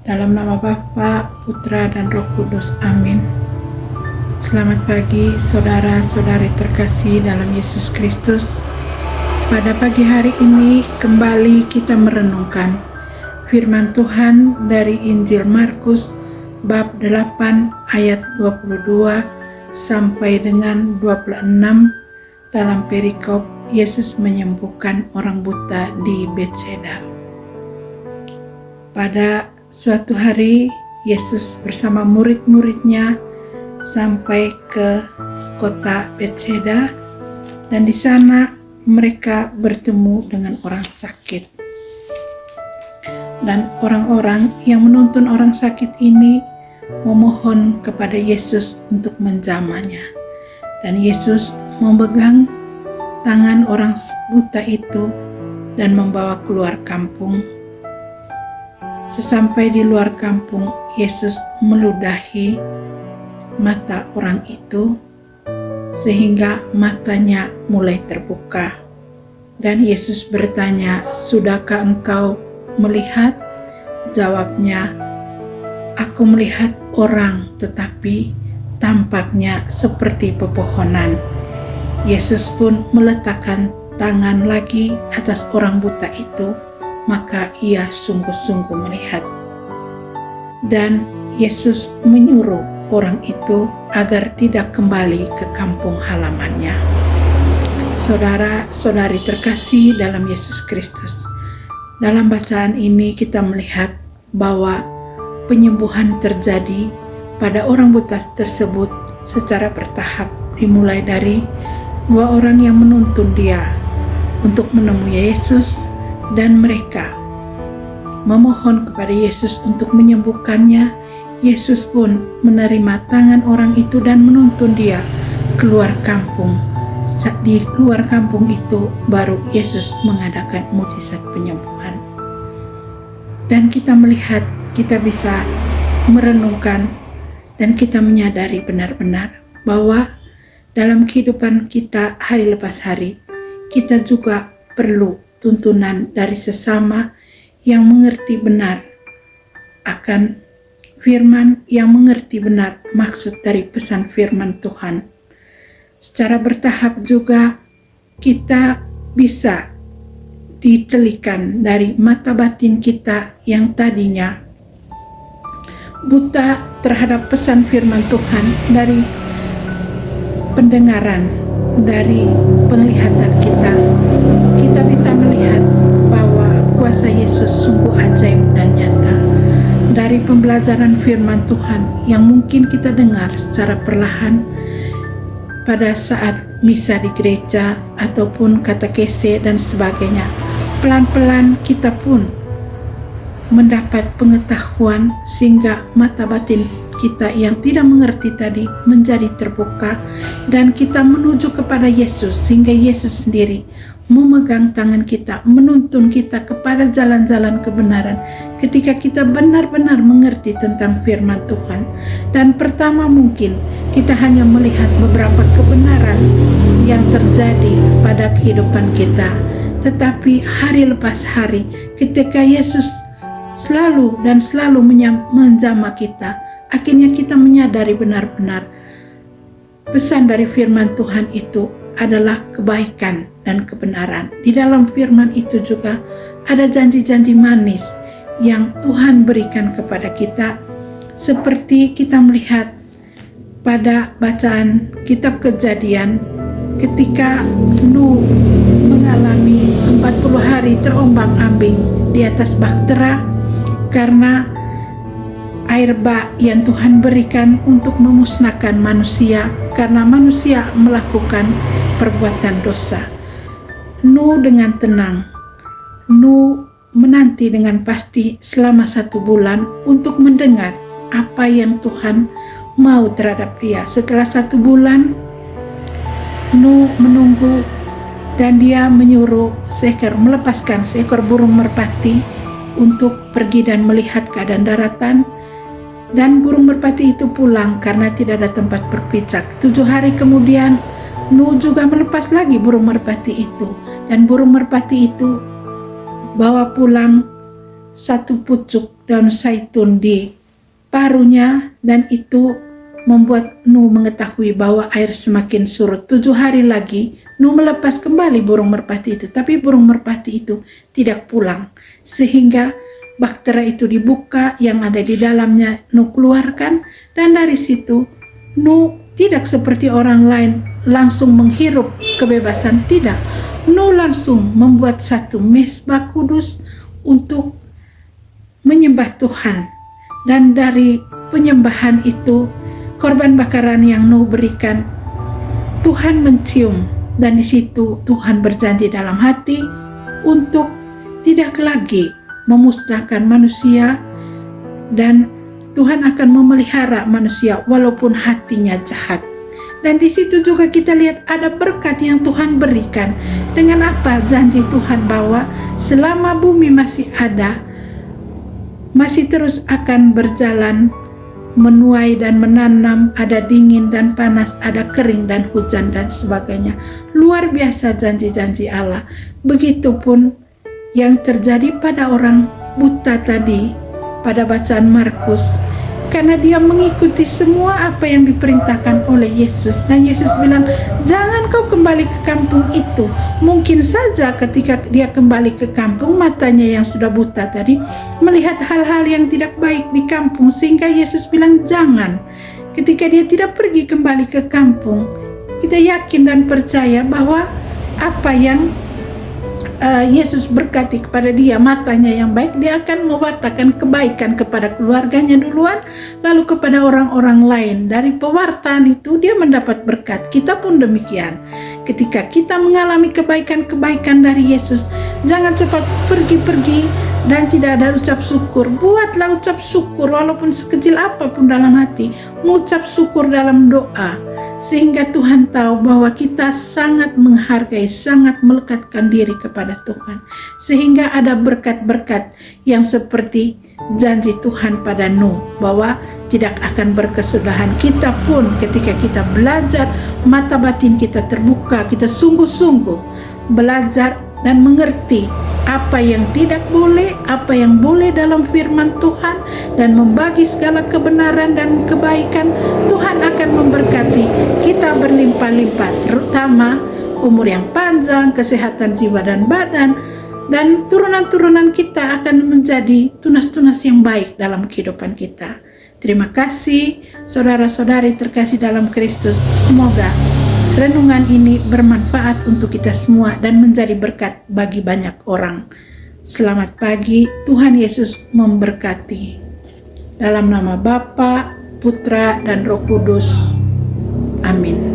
Dalam nama Bapa, Putra, dan Roh Kudus. Amin. Selamat pagi saudara-saudari terkasih dalam Yesus Kristus. Pada pagi hari ini kembali kita merenungkan firman Tuhan dari Injil Markus bab 8 ayat 22 sampai dengan 26 dalam perikop Yesus menyembuhkan orang buta di Betseda. Pada suatu hari Yesus bersama murid-muridnya sampai ke kota Betseda, dan di sana mereka bertemu dengan orang sakit. Dan orang-orang yang menuntun orang sakit ini memohon kepada Yesus untuk menjamahnya. Dan Yesus memegang tangan orang buta itu dan membawa keluar kampung. Sesampai di luar kampung, Yesus meludahi mata orang itu sehingga matanya mulai terbuka. Dan Yesus bertanya, "Sudahkah engkau melihat?" Jawabnya, "Aku melihat orang, tetapi tampaknya seperti pepohonan." Yesus pun meletakkan tangan lagi atas orang buta itu, maka ia sungguh-sungguh melihat. Dan Yesus menyuruh orang itu agar tidak kembali ke kampung halamannya. Saudara-saudari terkasih dalam Yesus Kristus, dalam bacaan ini kita melihat bahwa penyembuhan terjadi pada orang buta tersebut secara bertahap, dimulai dari dua orang yang menuntun dia untuk menemui Yesus, dan mereka memohon kepada Yesus untuk menyembuhkannya. Yesus pun menerima tangan orang itu dan menuntun dia keluar kampung. Di luar kampung itu baru Yesus mengadakan mukjizat penyembuhan. Dan kita melihat, kita bisa merenungkan dan kita menyadari benar-benar bahwa dalam kehidupan kita hari lepas hari, kita juga perlu tuntunan dari sesama yang mengerti benar akan firman, yang mengerti benar maksud dari pesan firman Tuhan. Secara bertahap juga kita bisa dicelikan dari mata batin kita yang tadinya buta terhadap pesan firman Tuhan, dari pendengaran, dari penglihatan kita bisa melihat bahwa kuasa Yesus sungguh ajaib dan nyata. Dari pembelajaran firman Tuhan yang mungkin kita dengar secara perlahan pada saat misa di gereja ataupun katekese dan sebagainya, pelan-pelan kita pun mendapat pengetahuan sehingga mata batin kita yang tidak mengerti tadi menjadi terbuka, dan kita menuju kepada Yesus sehingga Yesus sendiri memegang tangan kita, menuntun kita kepada jalan-jalan kebenaran ketika kita benar-benar mengerti tentang firman Tuhan. Dan pertama mungkin kita hanya melihat beberapa kebenaran yang terjadi pada kehidupan kita, tetapi hari lepas hari ketika Yesus selalu menjamah kita, akhirnya kita menyadari benar-benar pesan dari firman Tuhan itu adalah kebaikan dan kebenaran. Di dalam firman itu juga ada janji-janji manis yang Tuhan berikan kepada kita, seperti kita melihat pada bacaan kitab Kejadian ketika Nuh mengalami 40 hari terombang-ambing di atas bahtera karena air bah yang Tuhan berikan untuk memusnahkan manusia karena manusia melakukan perbuatan dosa. Nuh dengan tenang, Nuh menanti dengan pasti selama 1 bulan untuk mendengar apa yang Tuhan mau terhadap dia. Setelah 1 bulan, Nuh menunggu dan dia menyuruh melepaskan seekor burung merpati untuk pergi dan melihat keadaan daratan. Dan burung merpati itu pulang karena tidak ada tempat berpijak. 7 hari kemudian Nuh juga melepas lagi burung merpati itu, dan burung merpati itu bawa pulang satu pucuk daun zaitun di paruhnya, dan itu membuat Nuh mengetahui bahwa air semakin surut. 7 hari lagi Nuh melepas kembali burung merpati itu, tapi burung merpati itu tidak pulang, sehingga baktera itu dibuka, yang ada di dalamnya Nuh keluarkan, dan dari situ Nuh tidak seperti orang lain langsung menghirup kebebasan, tidak. Nuh langsung membuat satu mezbah kudus untuk menyembah Tuhan. Dan dari penyembahan itu, korban bakaran yang Nuh berikan, Tuhan mencium, dan di situ Tuhan berjanji dalam hati untuk tidak lagi memusnahkan manusia, dan Tuhan akan memelihara manusia walaupun hatinya jahat. Dan di situ juga kita lihat ada berkat yang Tuhan berikan. Dengan apa? Janji Tuhan bahwa selama bumi masih ada, masih terus akan berjalan, menuai dan menanam, ada dingin dan panas, ada kering dan hujan dan sebagainya. Luar biasa janji-janji Allah. Begitupun yang terjadi pada orang buta tadi pada bacaan Markus, karena dia mengikuti semua apa yang diperintahkan oleh Yesus. Dan Yesus bilang, jangan kau kembali ke kampung itu. Mungkin saja ketika dia kembali ke kampung, matanya yang sudah buta tadi melihat hal-hal yang tidak baik di kampung, sehingga Yesus bilang jangan. Ketika dia tidak pergi kembali ke kampung, kita yakin dan percaya bahwa apa yang Yesus berkati kepada dia, matanya yang baik, dia akan mewartakan kebaikan kepada keluarganya duluan, lalu kepada orang-orang lain. Dari pewartaan itu dia mendapat berkat. Kita pun demikian. Ketika kita mengalami kebaikan-kebaikan dari Yesus, jangan cepat pergi-pergi dan tidak ada ucap syukur. Buatlah ucap syukur walaupun sekecil apapun dalam hati. Mengucap syukur dalam doa, sehingga Tuhan tahu bahwa kita sangat menghargai, sangat melekatkan diri kepada Tuhan, sehingga ada berkat-berkat yang seperti janji Tuhan pada Nuh bahwa tidak akan berkesudahan. Kita pun ketika kita belajar, mata batin kita terbuka, kita sungguh-sungguh belajar dan mengerti apa yang tidak boleh, apa yang boleh dalam firman Tuhan, dan membagi segala kebenaran dan kebaikan, Tuhan akan memberkati kita berlimpah-limpah, terutama umur yang panjang, kesehatan jiwa dan badan, dan turunan-turunan kita akan menjadi tunas-tunas yang baik dalam kehidupan kita. Terima kasih saudara-saudari terkasih dalam Kristus. Semoga renungan ini bermanfaat untuk kita semua dan menjadi berkat bagi banyak orang. Selamat pagi, Tuhan Yesus memberkati. Dalam nama Bapa, Putra, dan Roh Kudus. Amin.